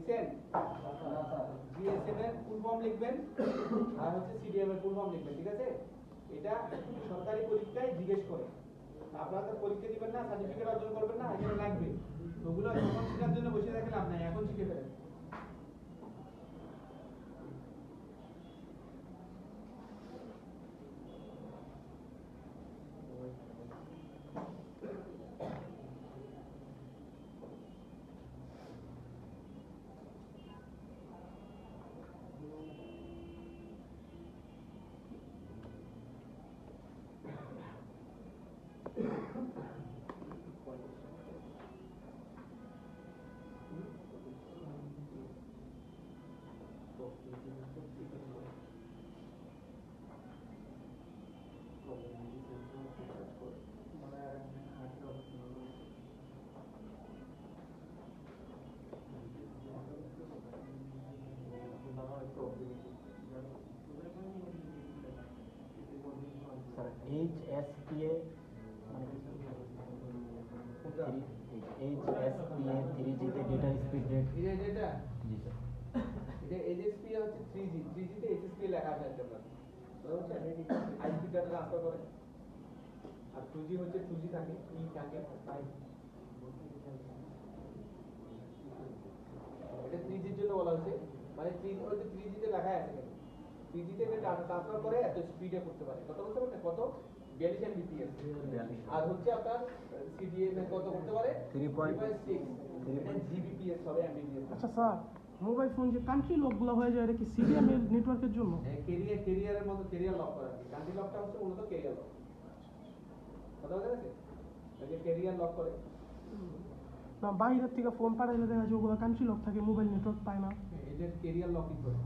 লিখছেন? জিএসএম এর full form লিখবেন আর হচ্ছে সিডিএম এর ফুল ফর্ম লিখবেন, ঠিক আছে? এটা সরকারি পরীক্ষায় জিজ্ঞেস করে। আপনারা তো পরীক্ষা দিবেন না, সার্টিফিকেট অর্জন করবেন না, এখানে লাগবে। তো ওগুলো যখন শেখার জন্য বসে থাকলে লাভ নাই, এখন শিখে ফেলেন। HSPA HSPA 3G তে ডেটা স্পিড রেট এটা জি স্যার এটা HSP হচ্ছে 3G, 3G তে HSP লেখা আছে একটা আপনার, বুঝতে পারছেন? হাই-স্পিড ডাটা ট্রান্সফার করে। আর 2G হচ্ছে 2G থাকে, ই থাকে, এটা 3G এর জন্য বলা হচ্ছে, মানে 3 ওই যে 3G তে লেখা আছে কেন? 3G তে এটা ডাটা ট্রান্সফার করে এত স্পিডে করতে পারে। কত করতে পারে? কত? 42 Mbps। আর হচ্ছে আপনার CDM এ কত করতে পারে? 3.6। এটা Gbps হবে, Mbps। আচ্ছা স্যার, মোবাইল ফোন যে কান্ট্রি লকগুলো হয়ে যায়, এটা কি সিডিএম এর নেটওয়ার্কের জন্য? ক্যারিয়ারের মতো ক্যারিয়ার লক করা আছে। কান্ট্রি লকটা হচ্ছে মূলত ক্যারিয়ার লক। কথা বুঝা গেছে? এই যে ক্যারিয়ার লক করে। না, বাইরের থেকে ফোন পাঠাইলে দেখা যায় ওগুলো কান্ট্রি লক থাকে, মোবাইল নেটওয়ার্ক পায় না। এই যে ক্যারিয়ার লকিং করে।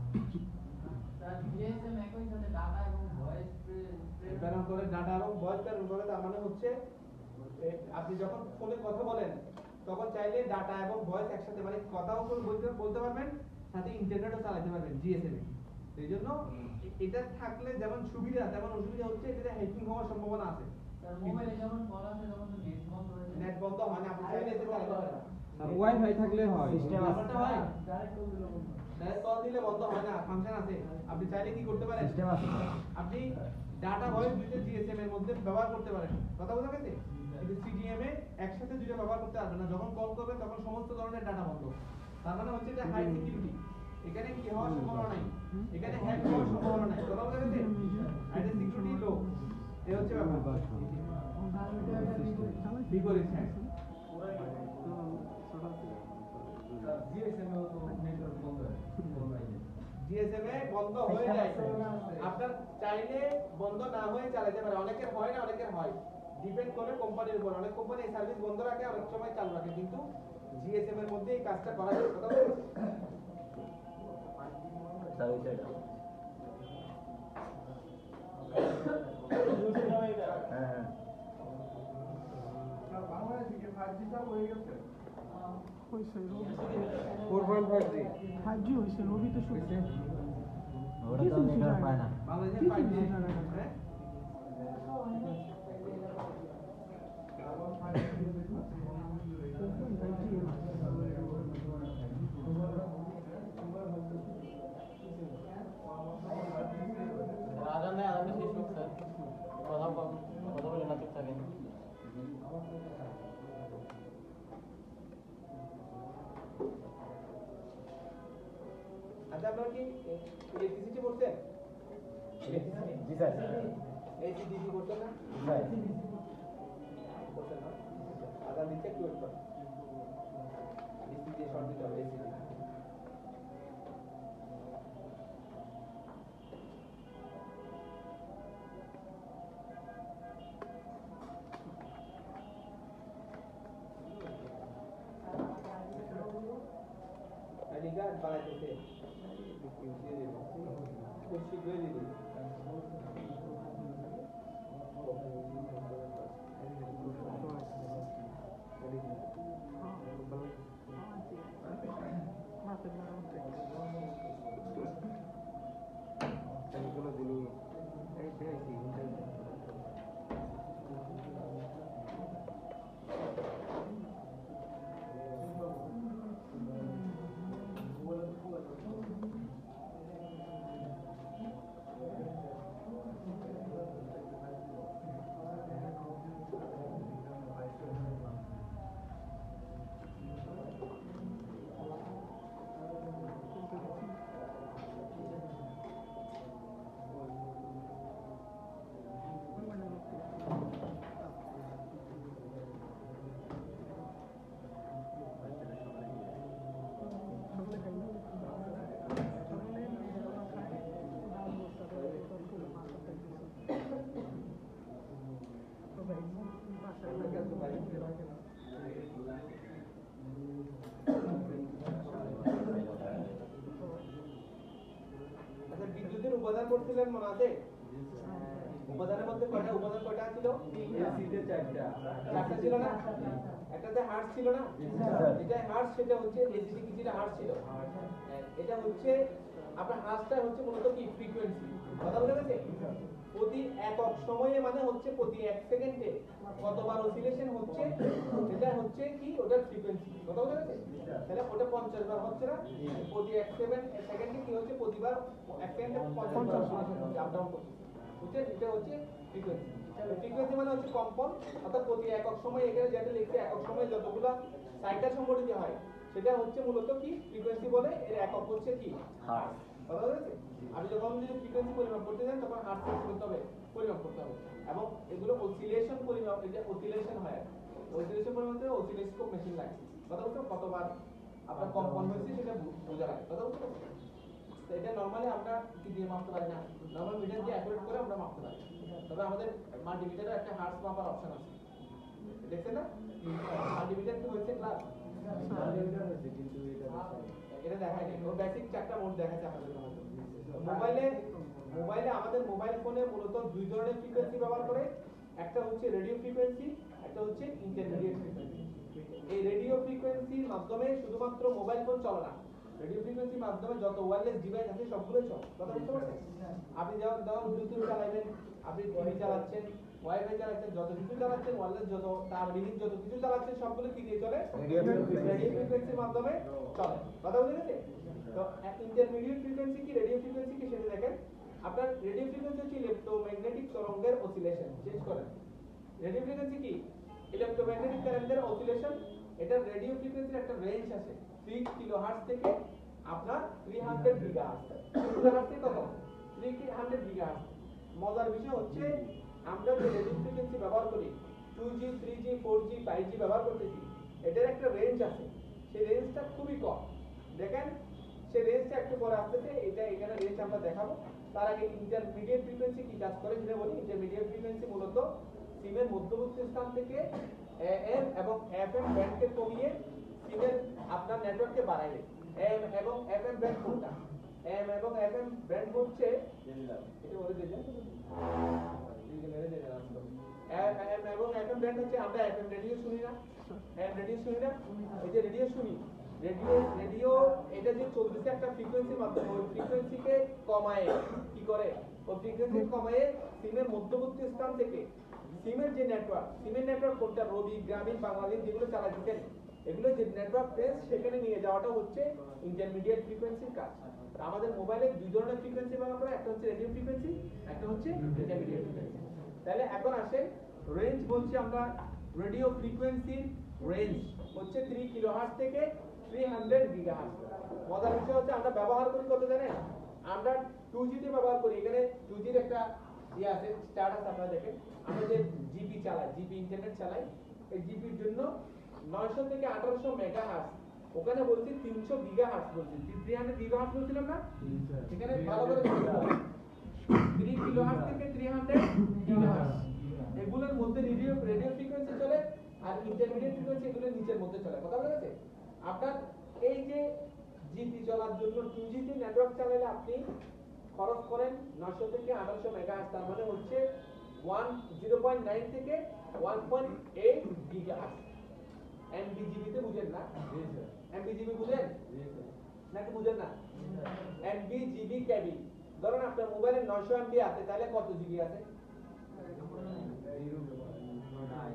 স্যার জিএসএম একই সাথে ডাটা এবং ভয়েস প্রেরণ করে, ডাটা এবং ভয়েস প্রেরণ করে। তার মানে হচ্ছে আপনি যখন ফোনে কথা বলেন তখন চাইলে ডাটা এবং ভয়েস একসাথে, মানে কথাও বলতে পারবেন, সাথে ইন্টারনেটও চালাতে পারবেন জিএসএম এ। এই জন্য এটা থাকলে যেমন সুবিধা তেমন অসুবিধা হচ্ছে, এটাতে হ্যাকিং হওয়ার সম্ভাবনা আছে। স্যার মোবাইলে যখন কল আসে তখন তো নেট বন্ধ হয়ে যায়। নেট বন্ধ হয় না, আপনি চাইলে এতে চালাতে পারেন। ওয়াইফাই থাকলে হয়। সিস্টেম আছে আমারটা হয় ডাইরেক্ট কল দিলে বন্ধ হয়। ডাইরেক্ট কল দিলে বন্ধ হয় না, ফাংশন আছে। আপনি চাইলে কি করতে পারেন? সিস্টেম আছে আপনি ডাটা ভয়েস দুটো জিএসএম এর মধ্যে ব্যবহার করতে পারেন। কথা বোঝা গেছে? কিন্তু সিডিএম এ একসাথে দুটো ব্যবহার করতে পারবেন না। যখন কল করবেন তখন সমস্ত ধরনের ডাটা বন্ধ। তার মানে হচ্ছে এটা হাই সিকিউরিটি। এখানে কি হওয়ার সম্ভাবনা নাই, এখানে হ্যাক হওয়ার সম্ভাবনা নাই। কথা বোঝা গেছে? আর এটা সিকিউরিটি লো। এই হচ্ছে ব্যাপার। বিপরীত হ্যাঁ। জিএসএম এ বন্ধ হয়ে যায়, আপনার চাইলে বন্ধ না হয়ে চালাতে পারে। অনেকের হয় না, অনেকের হয়, ডিপেন্ড করে কোম্পানির উপর। অনেক কোম্পানি এই সার্ভিস বন্ধ রাখে, অনেক সময় চালু রাখে, কিন্তু জিএসএম এর মধ্যে এই কাজটা করা যায়। কথা বলছি স্যার ওই সাইড হ্যাঁ হ্যাঁ হয়েছে 4.5G 5G হয়েছে, রবিতে শুরু ওটা তো নেটওয়ার্ক পায় না বাংলাদেশের 5G হ্যাঁ আজানে শেষ হোক স্যার, কথা বলে না চুপ থাকেন। আচ্ছা, আপনারা কি ইলেকট্রিসিটি পড়ছেন? জি স্যার এসিডিসি পড়ছেন না? স্যার পড়ছেন না? আচ্ছা, নিচে একটু ওয়েট করেন। ডিসি দিয়ে শর্ট দিতে হবে, এসিডি। লিগা বানাইতেছে দিয়ে দেব, খুব শীঘ্রই দিয়ে দেব। আছে? উপাদানের মধ্যে কয়টা উপাদান কয়টা ছিল? এসিতে 4টা। চারটা ছিল না? একটাতে হার্টস ছিল না? এটা হার্টস, সেটা হচ্ছে এসিটি কি ছিল? হার্টস ছিল। এটা হচ্ছে আপনার হার্টসটা হচ্ছে মূলত কি ফ্রিকোয়েন্সি। কথা বুঝা গেছে? প্রতি একক সময়ে মানে হচ্ছে প্রতি 1 সেকেন্ডে কতবার অসিলেশন হচ্ছে সেটা হচ্ছে কি ওটার ফ্রিকোয়েন্সি। কথা বুঝা গেছে? তাহলে ওটা 50 বার হচ্ছে না? প্রতি 1 সেকেন্ডে কি হচ্ছে? প্রতিবার 1 সেকেন্ডে 50 বার অসিলেশন হচ্ছে, আপ ডাউন করছে। বুঝছেন? এটা হচ্ছে ফ্রিকোয়েন্সি। ফ্রিকোয়েন্সি মানে হচ্ছে কম্পন, অর্থাৎ প্রতি একক সময়ে এখানে যেটা লিখছে একক সময়ে যতগুলো সাইকেল সংঘটিত হয় সেটা হচ্ছে মূলত কি ফ্রিকোয়েন্সি বলে। এর একক হচ্ছে কি? হার্টজ। কথা বুঝেছে? আপনি যখন যদি ফ্রিকোয়েন্সি পরিমাপ করতে যান তখন হার্টজ করতে হবে, পরিমাপ করতে হবে। এবং এগুলো অসিলেশন পরিমাপ, এটা অসিলেশন হয়। অসিলেশন পরিমাপ করতে অসিলোস্কোপ মেশিন লাগে। কথা বুঝছো? কতবার আপনার কম্পন হয়েছে সেটা বোঝা লাগে। কথা বুঝছো? তো এটা নরমালি আমরা কি দিয়ে মাপতে পারি না, নরমাল মিটার দিয়ে অ্যাকুরেট করে আমরা মাপতে পারি। তবে আমাদের মাল্টিমিটারে একটা হার্টজ মাপার অপশন আছে, দেখছেন না? মাল্টিমিটার কি হয়েছে ক্লাস? এটা দেখাই নেই, ও বেসিক চারটা মোড দেখাচ্ছে আপনাদের জন্য। মোবাইলে আমাদের মোবাইল ফোনে মূলত দুই ধরনের ফ্রিকোয়েন্সি ব্যবহার করে। একটা হচ্ছে রেডিও ফ্রিকোয়েন্সি, একটা হচ্ছে ইন্টারমিডিয়েট ফ্রিকোয়েন্সি। এই রেডিও ফ্রিকোয়েন্সির মাধ্যমে শুধুমাত্র মোবাইল ফোন চলে না, রেডিও ফ্রিকোয়েন্সির মাধ্যমে যত ওয়্যারলেস ডিভাইস আছে সবগুলোই চলে। কথা বুঝতে পারছেন? আপনি যখন ব্লুটুথ চালাবেন, আপনি টিভি চালাচ্ছেন, ওয়াইফাই চালাচ্ছেন, যত কিছু চালাচ্ছেন, ওয়্যারলেস যত তারবিহীন যত কিছু চালাচ্ছেন সবগুলো কি দিয়ে চলে? রেডিও ফ্রিকোয়েন্সির মাধ্যমে চলে। কথা বুঝে গেছে? তো ইন্টারমিডিয়েট ফ্রিকোয়েন্সি কি, রেডিও ফ্রিকোয়েন্সি কি সেটা দেখেন। আপনার রেডিও ফ্রিকোয়েন্সি হচ্ছে ইলেক্ট্রোম্যাগনেটিক তরঙ্গের অসিলেশন। চেঞ্জ করেন, রেডিও ফ্রিকোয়েন্সি কি? ইলেক্ট্রোম্যাগনেটিক তরঙ্গের অসিলেশন। এটা রেডিও ফ্রিকোয়েন্সির একটা রেঞ্জ আছে 3 কিলোহার্টজ থেকে আপনার 300 গিগাহার্টজ। কিলোহার্টজ থেকে কত? 300 গিগাহার্টজ। মজার বিষয় হচ্ছে আমরা যে রেডিও ফ্রিকোয়েন্সি ব্যবহার করি 2G 3G 4G 5G ব্যবহার করতেছি, এটার একটা রেঞ্জ আছে, সেই রেঞ্জটা খুবই কম। দেখেন সেই রেঞ্জটা একটু পরে আসতেছে, এটা এখানে রেঞ্জ আমরা দেখাবো। তার আগে ইন্টারমিডিয়েট ফ্রিকোয়েন্সি কি কাজ করে সেটা বলি। ইন্টারমিডিয়েট ফ্রিকোয়েন্সি মূলত সিমের মধ্যবর্তী স্থান থেকে AM এবং FM ব্যান্ডকে কমিয়ে সিমের আপনার নেটওয়ার্ককে বাড়ায়। AM এবং FM ব্যান্ড কোনটা? AM এবং FM ব্যান্ড হচ্ছে এটা বলে দিই AM এবং FM ব্যান্ড হচ্ছে আমরা FM রেডিও শুনি না, AM রেডিও শুনি না, এই যে রেডিও শুনি, রেডিও এটা যে চলতেছে একটা ফ্রিকোয়েন্সির মাধ্যমে, ওই ফ্রিকোয়েন্সিকে কমায় কি করে? ওই ফ্রিকোয়েন্সি কমায় সিমের মধ্যবর্তী স্থান থেকে সিমের যে নেটওয়ার্ক, সিমের নেটওয়ার্ক কোনটা? রবি, গ্রামীণ, বাংলাদেশ যেগুলো চালাচ্ছেন এগুলো যে নেটওয়ার্ক ফ্রেন্স সেখানে নিয়ে যাওয়াটা হচ্ছে ইন্টারমিডিয়েট ফ্রিকোয়েন্সির কাজ। আমাদের মোবাইলে দুই ধরনের ফ্রিকোয়েন্সি ব্যবহার করে, একটা হচ্ছে রেডিও ফ্রিকোয়েন্সি, একটা হচ্ছে ইন্টারমিডিয়েট ফ্রিকোয়েন্সি। তাহলে এখন আসেন রেঞ্জ বলছি আমরা, রেডিও ফ্রিকোয়েন্সির রেঞ্জ হচ্ছে 3 কিলোহার্টজ থেকে 300 গিগাহার্টজ। মজার বিষয় হচ্ছে আমরা ব্যবহার করি কত জানেন? আমরা 2G তে ব্যবহার করি। এখানে 2G এর একটা ইয়ে আছে, স্টার্ট আছে, আপনারা দেখেন। আমরা যে জিপি চালাই, জিপি ইন্টারনেট চালাই, এই জিপির জন্য 900 থেকে 1800 মেগাহার্টজ, ওখানে বলছি 300 গিগাহার্টজ বলছি, 300 গিগাহার্টজ বলছিলাম না? এখানে ভালো করে দেখুন, 3 কিলোহার্টজ থেকে 300 গিগাহার্টজ, এগুলোর মধ্যে রেডিও ফ্রিকোয়েন্সি চলে, আর ইন্টারমিডিয়েট ফ্রিকোয়েন্সি এগুলো নিচের মধ্যে চলে। কথা বলা গেছে? আপনার এই যে জিপি চলার জন্য 2G তে নেটওয়ার্ক চালালে আপনি খরচ করেন 900 থেকে 1800 মেগাহার্টজ, তার মানে হচ্ছে 0.9 থেকে 1.8 গিগাহার্টজ। এমবিজিবি তে বুঝেন না? এমবিজিবি বুঝেন নাকি বুঝেন না? এমবিজিবি কেবি, ধরুন আপনার মোবাইলে 900 এমবি আছে, তাহলে কত জিবি আছে?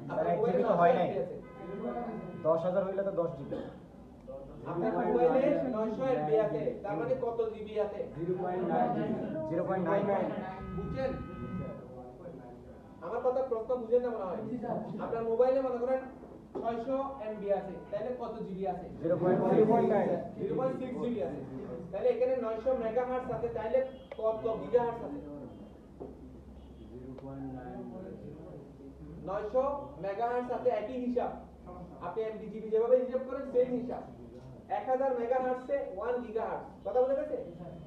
আপনার মোবাইলে হয় নাই 10,000 হইলে তো 10 জিবি। আপনার মোবাইলে 900 এমবি আছে, তার মানে কত জিবি আছে? 0.99 বুঝছেন? আমার কথা প্রশ্ন বুঝেন না মনে হয়। আপনার মোবাইলে মনে করেন 600 এমবি আছে, তাহলে কত জিবি আছে? 0.6 জিবি আছে। তাহলে এখানে 900 মেগাহার্টজ আছে, তাহলে কত গিগাহার্টজ আছে? 900 মেগাহার্টজ আছে, একই হিসাব। আপনি এমবিজিবি যেভাবে হিসাব করেন সেম হিসাব। 1000 মেগাহার্টজে 1 গিগাহার্টজ। কথা বুঝা গেছে?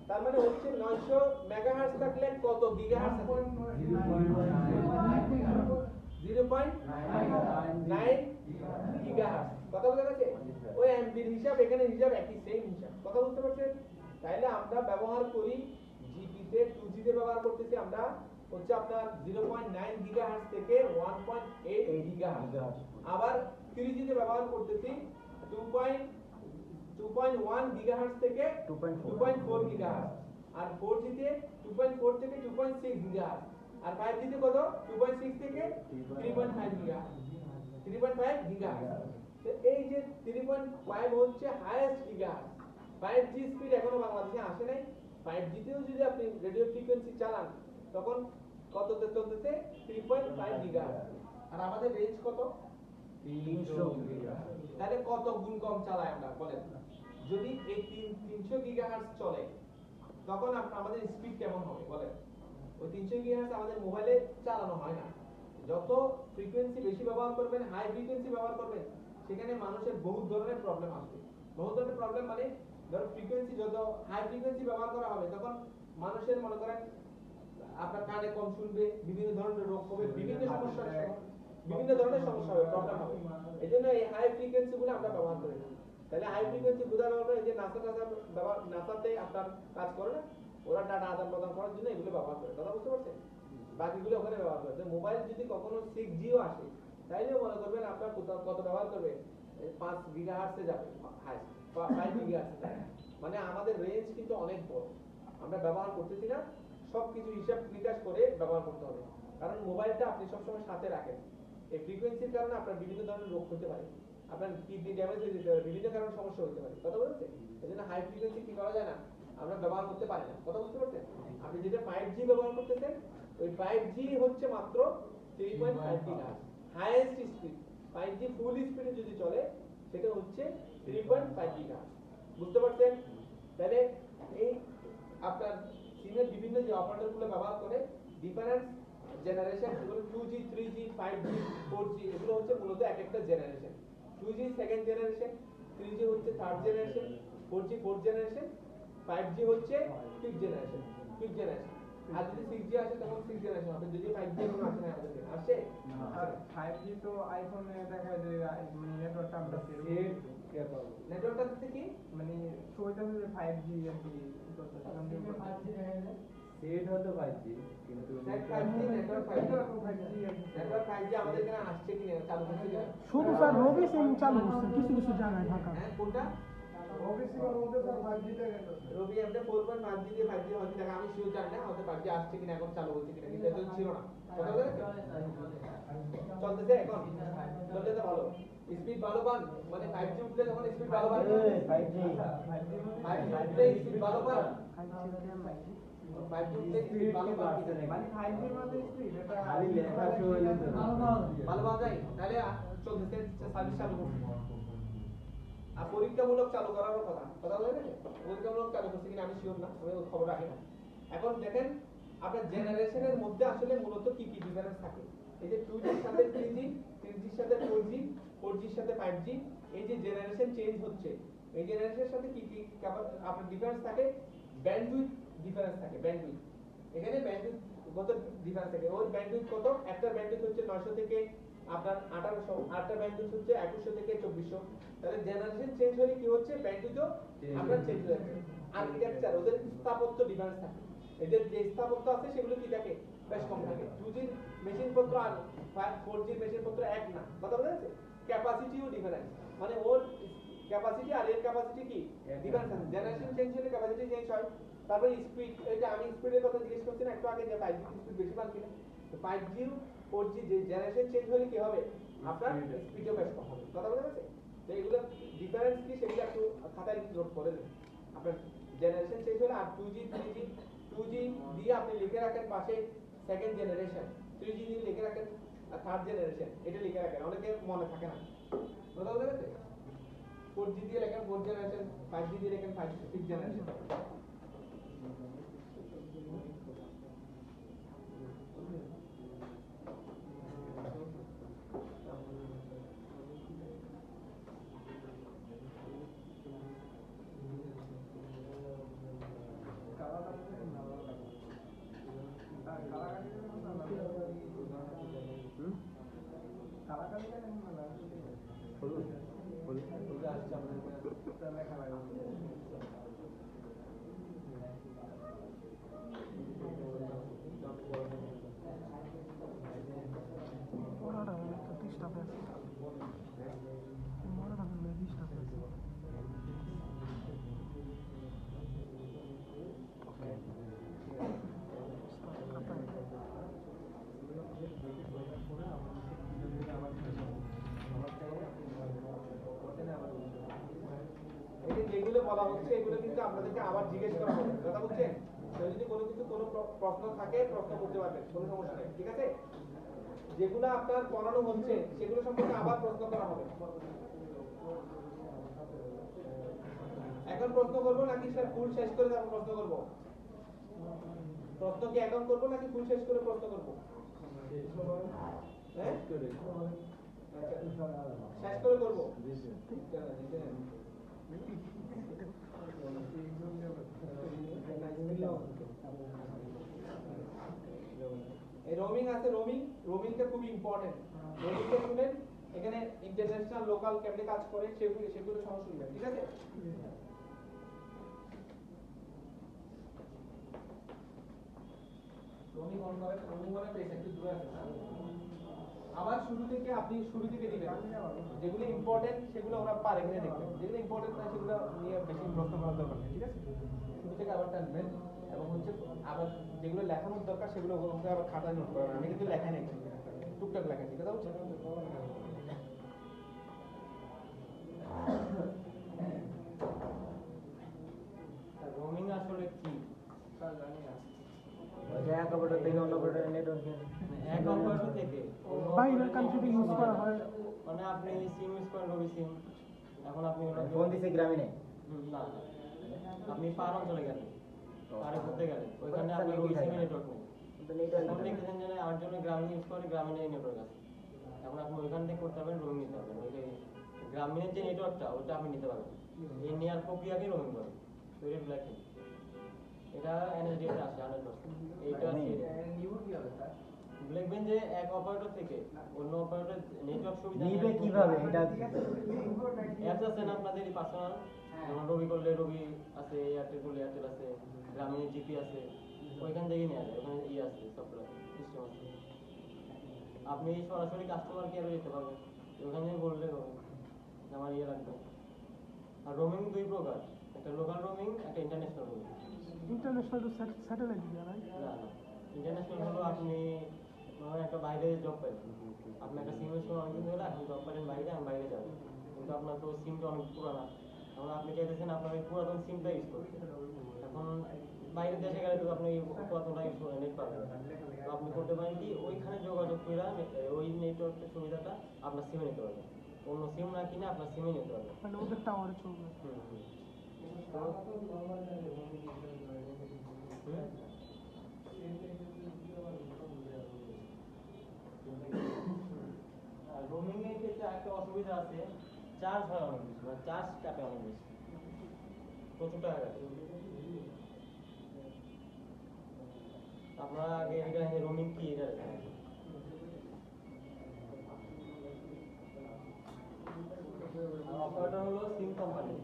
তার মানে হচ্ছে 900 মেগাহার্টজ থাকলে কত গিগাহার্টজ আছে? 0.9 গিগাহার্টজ। কথা বুঝা গেছে? ওই এমবির হিসাব এখানে হিসাব একই, সেম হিসাব। কথা বুঝতে পারছেন? তাহলে আমরা ব্যবহার করি জিপি তে 2G তে ব্যবহার করতেছি আমরা হচ্ছে আপনার 0.9 গিগাহার্টজ থেকে 1.8 গিগাহার্টজ। আবার 3G তে ব্যবহার করতেছি 2.1 গিগাহার্টজ থেকে 2.4 গিগাহার্টজ। আর 4G তে 2.4 থেকে 2.6 গিগাহার্টজ। আর 5G তে কত 2.6 থেকে 3.5 গিগাহার্টজ। 3.5 গিগাহার্টজ। তো এই যে 3.5 হচ্ছে হাইয়েস্ট গিগাহার্টজ। 5G স্পিড এখনো বাংলাদেশে আসে নাই। 5G তেও যদি আপনি রেডিও ফ্রিকোয়েন্সি চালান তখন কততে চলতেছে 3.5 গিগাহার্টজ। আর আমাদের রেঞ্জ কত 300 গিগাহার্টজ। তাহলে কত গুণ কম চালাই আমরা বলেন? যদি এই 300 গিগাহার্টজ চলে তখন আমাদের স্পিড কেমন হবে বলেন? ওই 300 গিগাহার্টজ আমাদের মোবাইলে চালানো হয় না। যত ফ্রিকোয়েন্সি বেশি ব্যবহার করবেন, হাই ফ্রিকোয়েন্সি ব্যবহার করবেন, সেখানে মানুষের বহু ধরনের প্রবলেম আসবে। বহু ধরনের প্রবলেম মানে ধরো ফ্রিকোয়েন্সি যত হাই ফ্রিকোয়েন্সি ব্যবহার করা হবে তখন মানুষের মনে করেন আপনার কানে কম শুনবে, বিভিন্ন ধরনের রোগ হবে, বিভিন্ন ধরনের সমস্যা হবে, প্রবলেম হবে। এজন্য এই হাই ফ্রিকোয়েন্সি গুলো আমরা ব্যবহার করি না। তাহলে হাই ফ্রিকোয়েন্সি বোঝানো হলো এই যে নাসাতে আপনার কাজ করে না, ওরা ডাটা আদান প্রদান করার জন্য এগুলো ব্যবহার করে। কথা বুঝতে পারছেন? বাকিগুলো ওখানে ব্যবহার করে। মোবাইল যদি কখনো 6Gও আসে তাইলেও মনে করবেন আপনার কত ব্যবহার করবে 5 গিগাহার্টজে যাবে হাইস্ট, 5 গিগাহার্টজে যাবে। মানে আমাদের রেঞ্জ কিন্তু অনেক বড়। আমরা ব্যবহার করতেছি না, সবকিছু হিসাব নিকাশ করে ব্যবহার করতে হবে। কারণ মোবাইলটা আপনি সবসময় সাথে রাখেন। এই ফ্রিকোয়েন্সির কারণে আপনার বিভিন্ন ধরনের রোগ হতে পারে, আপনার কিডনি ড্যামেজ হয়ে যেতে পারে, বিভিন্ন কারণে সমস্যা হতে পারে। কথা বলতে এজন্য হাই ফ্রিকোয়েন্সি কি করা যায় না, আমরা ব্যবহার করতে পারি না। কথা বুঝতে পারছেন? আপনি যেটা 5G ব্যবহার করতেছেন ওই 5G হচ্ছে মাত্র 3.5 গিগাহার্টজ হাইয়েস্ট স্পিড। 5G ফুল স্পিডে যদি চলে সেটা হচ্ছে 3.5 গিগাহার্টজ। বুঝতে পারছেন? তাহলে এই আপনার সিমের বিভিন্ন যে অপারেটরগুলো ব্যবহার করে ডিফারেন্ট জেনারেশন, যেগুলো 2G 3G 5G 4G, এগুলো হচ্ছে মূলত এক একটা generation. 2G second generation, 3G হচ্ছে third generation, 4G fourth generation, 5G হচ্ছে ফিফথ জেনারেশন। আর যদি 6G আসে তখন 6th জেনারেশন হবে। যদি 5G এখনো আসে না, আমাদের আসে আর 5G তো আইফোনে দেখা যায় মানে নেটওয়ার্কটা আমরা নেটওয়ার্কটা দিতে কি মানে শোইতেছে যে 5G আর কি সেট হতো 5G কিন্তু নেটওয়ার্ক 5G আমাদের এখানে আসছে কি না, চালু হচ্ছে কিনা? শুধু স্যার রবি সিম চালু করছে কিছু কিছু জায়গায় ঢাকা। হ্যাঁ কোনটা? রবি এমনি 4.5G দিয়ে 5G হচ্ছে দেখা, আমি শিওর জানি না হয়তো 5G আসছে কিনা, এখন চালু হচ্ছে কিনা, কিন্তু এটা ছিল না। কথা বলেন চলতেছে এখন, চলতে তো ভালো, স্পিড ভালো পান। মানে 5G উঠলে যখন স্পিড ভালো পান, 5G 5G উঠলে স্পিড ভালো পান, 5G উঠলে স্পিড ভালো পান। মানে 5G মানে স্পিড এটা খালি লেখা শুনে তো ভালো পাওয়া যায়। তাহলে চলতেছে সার্ভিস চালু করছে। আর পরীক্ষামূলক চালু করারও কথা বলে না, পরীক্ষামূলক চালু করছে কিনা আমি শিওর না, আমি ওই খবর রাখি না। এখন দেখেন আপনার জেনারেশনের মধ্যে আসলে মূলত কি কি ডিফারেন্স থাকে। এই যে 2G এর সাথে 3G, 3G এর সাথে 4G, 4G এর সাথে 5G, এই যে জেনারেশন চেঞ্জ হচ্ছে, এই জেনারেশনের সাথে কি কি আপনার ডিফারেন্স থাকে? ব্যান্ডউইথ ডিফারেন্স থাকে। ব্যান্ডউইথ, এখানে ব্যান্ডউইথ কত ডিফারেন্স থাকে? ওর ব্যান্ডউইথ কত? একটা ব্যান্ডউইথ হচ্ছে 900 থেকে আপনার 1800, আরেকটা ব্যান্ডউইথ হচ্ছে 2100 থেকে 2400। তাহলে জেনারেশন চেঞ্জ হলে কি হচ্ছে? ব্যান্ডউইথও আমরা চেঞ্জ হয়ে যাচ্ছে। আর্কিটেকচার, ওদের স্থাপত্য ডিফারেন্স থাকে। এদের যে স্থাপত্য আছে সেগুলো কি থাকে? বেশ কম থাকে। 2G মেশিন পত্র আর 4G মেশিন পত্র এক না। কথা বলা যাচ্ছে? ক্যাপাসিটিও ডিফারেন্স, মানে ওর ক্যাপাসিটি আর এর ক্যাপাসিটি কি ডিফারেন্স আছে। জেনারেশন চেঞ্জ হলে ক্যাপাসিটি চেঞ্জ হয়। তারপরে স্পিড, এই যে আমি স্পিডের কথা জিজ্ঞেস করছি না একটু আগে, যে 5G স্পিড বেশি পান কিনা। তো 5G 4G যে জেনারেশন চেঞ্জ হলে কি হবে? আপনার স্পিডও বেশ কম হবে। কথা বলা যাচ্ছে? তো এগুলো ডিফারেন্স কি সেগুলো একটু খাতায় নোট করে দেন। আপনার জেনারেশন চেঞ্জ হলে আর 2G 3G, 2G দিয়ে আপনি লিখে রাখেন পাশে সেকেন্ড জেনারেশন, 3G দিয়ে লিখে রাখেন থার্ড জেনারেশন, এটা লিখে রাখেন, অনেকে মনে থাকে না। কথা বলা যাচ্ছে? 4G দিয়ে লেখেন 4th জেনারেশন, 5G দিয়ে লেখেন 5th জেনারেশন। কালাকালি বলা হচ্ছে এগুলো কিন্তু আপনাদেরকে আবার জিজ্ঞেস করা হবে, কথা বুঝছেন? কেউ যদি কোনো প্রশ্ন থাকে প্রশ্ন করতে পারবেন, কোনো সমস্যা নেই, ঠিক আছে? যেগুলো আপনার পড়ানো হচ্ছে সেগুলো সম্পর্কে আবার প্রশ্ন করা হবে। এখন প্রশ্ন করবো নাকি স্যার ফুল শেষ করে তারপর প্রশ্ন করবো? প্রশ্ন কি এখন করবো নাকি ফুল শেষ করে প্রশ্ন করবো? হ্যাঁ? শেষ করে করবো? এই রোমিং আছে, রোমিংটা খুবই ইম্পর্টেন্ট। রোমিংটা শুনেন, এখানে ইন্টারন্যাশনাল লোকাল কেমনে কাজ করে সেগুলো সহ শুনবেন, ঠিক আছে? রোমিং অন করে, রোমিং মানে বেশ একটু দূরে আছে না? আবার শুরু থেকে দিবেন, যেগুলো ইম্পর্টেন্ট সেগুলো ওরা পারে কিনা দেখবেন, যেগুলো ইম্পর্টেন্ট না সেগুলো নিয়ে বেশি প্রশ্ন করার দরকার নেই, ঠিক আছে? শুরু থেকে আবার টানবেন এবং হচ্ছে আবার যেগুলো লেখানোর দরকার সেগুলো ওখানে আবার খাতায় নোট করবেন। আমি কিন্তু লেখাই নাই, টুকটাক লেখাচ্ছি, কথা বুঝছেন? রোমিং আসলে কি? এক অপারেটর থেকে অন্য অপারেটরের নেটওয়ার্কে এক অপারেটর থেকে বাইরের কান্ট্রিতে ইউজ করা হয়। মানে আপনি সিম ইউজ করেন, রবি সিম। এখন আপনি ফোন দিছে গ্রামীণে না, আপনি পার অঞ্চলে গেলেন, পারে ঘুরতে গেলেন, ওইখানে আপনার রবি সিমে নেটওয়ার্ক নেই। এখন দেখতেছেন যে আমার জন্য গ্রামীণ ইউজ করে, গ্রামীণে নেটওয়ার্ক আছে। এখন আপনি ওইখান থেকে করতে পারবেন, রোমিং নিতে পারবেন। ওই যে গ্রামীণের যে নেটওয়ার্কটা ওটা আপনি নিতে পারবেন। এই নেওয়ার প্রক্রিয়াকে রোমিং করে। তো এটা ব্ল্যাকিং, এটা এনএসডিতে আসে 100%। এইটা দেখবেন যে এক অপারেটর থেকে অন্য অপারেটর নেটওয়ার্ক সুবিধা নিবে কিভাবে এটা অ্যাপস আছে না আপনাদের পার্সোনাল, যেমন রবি করলে রবি আছে, এয়ারটেল করলে এয়ারটেল আছে, গ্রামীণ জিপি আছে, ওইখান থেকেই নেওয়া যায়। ওখানে আছে সফটওয়্যার সিস্টেম আছে, আপনি সরাসরি কাস্টমার কেয়ারে যেতে পারবেন, ওখানে বললে হবে আমার লাগবে। আর রোমিং দুই প্রকার, একটা লোকাল রোমিং, একটা international roaming. International to satellite দিয়ে রাইট? না, ইন্টারন্যাশনাল হলো আপনি একটা বাইরে জব পাইলেন, আপনি একটা সিমের সময় অনেকদিন ধরে এখন জব পাইলেন বাইরে, আমি বাইরে যাবেন, কিন্তু আপনার তো সিমটা অনেক পুরানা, এখন আপনি চাইতেছেন আপনার ওই পুরাতন সিমটা ইউজ করতে। এখন বাইরের দেশে গেলে তো আপনি পুরাতনটা ইউজ করে নেট পাবেন, তো আপনি করতে পারেন কি ওইখানে যোগাযোগ করে ওই নেটওয়ার্কের সুবিধাটা আপনার সিমে নিতে পারবেন, অন্য সিম না কিনে আপনার সিমে নিতে পারবেন। মানে ওদের টাওয়ারে চলবে। আর রোমিং এর ক্ষেত্রে একটা অসুবিধা আছে, চার্জ হয় অনেক বেশি, মানে চার্জ কাটে অনেক বেশি, প্রচুর টাকা কাটে। আপনারা আগে এটা রোমিং কি এটা অপারেটর হলো সিম কোম্পানি।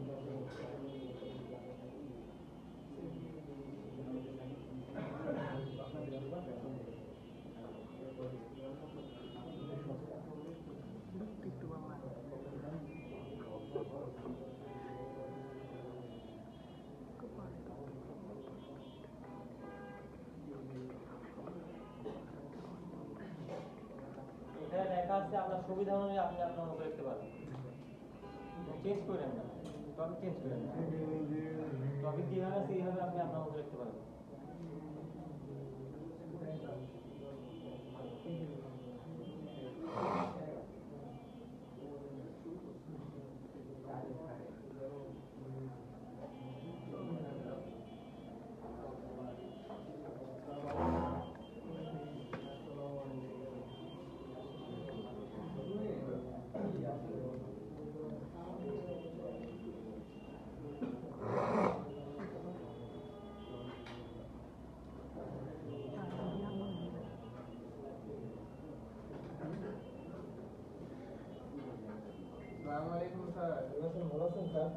এখানে লেখা আছে আপনার সুবিধা অনুযায়ী আপনি আপনার মতো লিখতে পারেন, চেঞ্জ করেন না, টপিক চেঞ্জ করেন না, টপিক যেভাবে আছে এইভাবে আপনি আপনার মতো লিখতে পারেন। আসসালামু আলাইকুম স্যার। ভালো আছেন স্যার?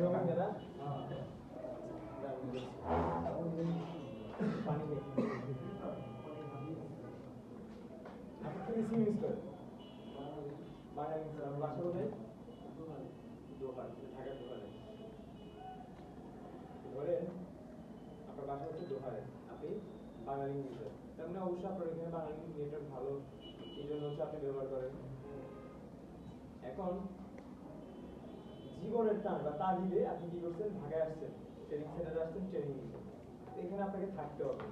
রোমিং এরা পানি নেই, আপনি কি সিম ইউজ করেন? বাংলা ভাষা বলে দোকান, ঢাকার দোকানে ধরেন আপনার বাসা হচ্ছে দোকানে, আপনি বাঙালি ইউজার, তার মানে অবশ্যই আপনার এখানে বাঙালি নেটওয়ার্ক ভালো, এই জন্য হচ্ছে আপনি ব্যবহার করেন। এখন জীবনের টান বা তাগিদে আপনি কি করছেন, ঢাকায় আসছেন, ট্রেনিং সেন্টারে আসছেন, ট্রেনিং নিচ্ছেন। এখানে আপনাকে থাকতে হবে,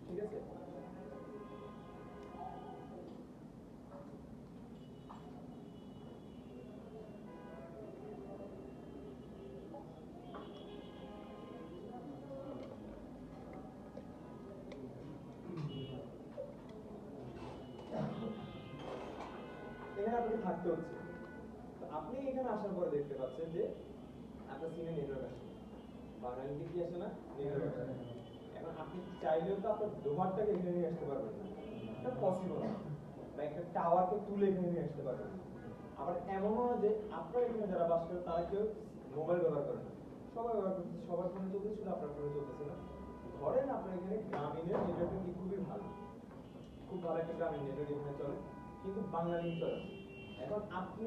ঠিক আছে? এখানে আপনাকে থাকতে হচ্ছে। তো আপনি এখানে আসার পরে দেখতে পাচ্ছেন যে আপনার সিমে নেটওয়ার্ক আসে, বাঙালিতে কি আসে না, নেটওয়ার্ক আসে। এখন আপনি চাইলেও তো আপনার ডোভারটাকে এখানে নিয়ে আসতে পারবেন না, এটা পসিবল না। বা একটা টাওয়ারকে তুলে এখানে নিয়ে আসতে পারবেন না। আবার এমনও না যে আপনার এখানে যারা বাস করে তারা কেউ মোবাইল ব্যবহার করে না, সবাই ব্যবহার করছে, সবার ফোনে চলতেছে, শুধু আপনার ফোনে চলতেছে না। ধরেন আপনার এখানে গ্রামীণের নেটওয়ার্কটা কি খুবই ভালো, খুব ভালো একটা গ্রামীণ নেটওয়ার্ক এখানে চলে, কিন্তু বাংলা লিঙ্ক চলে না। এখন আপনি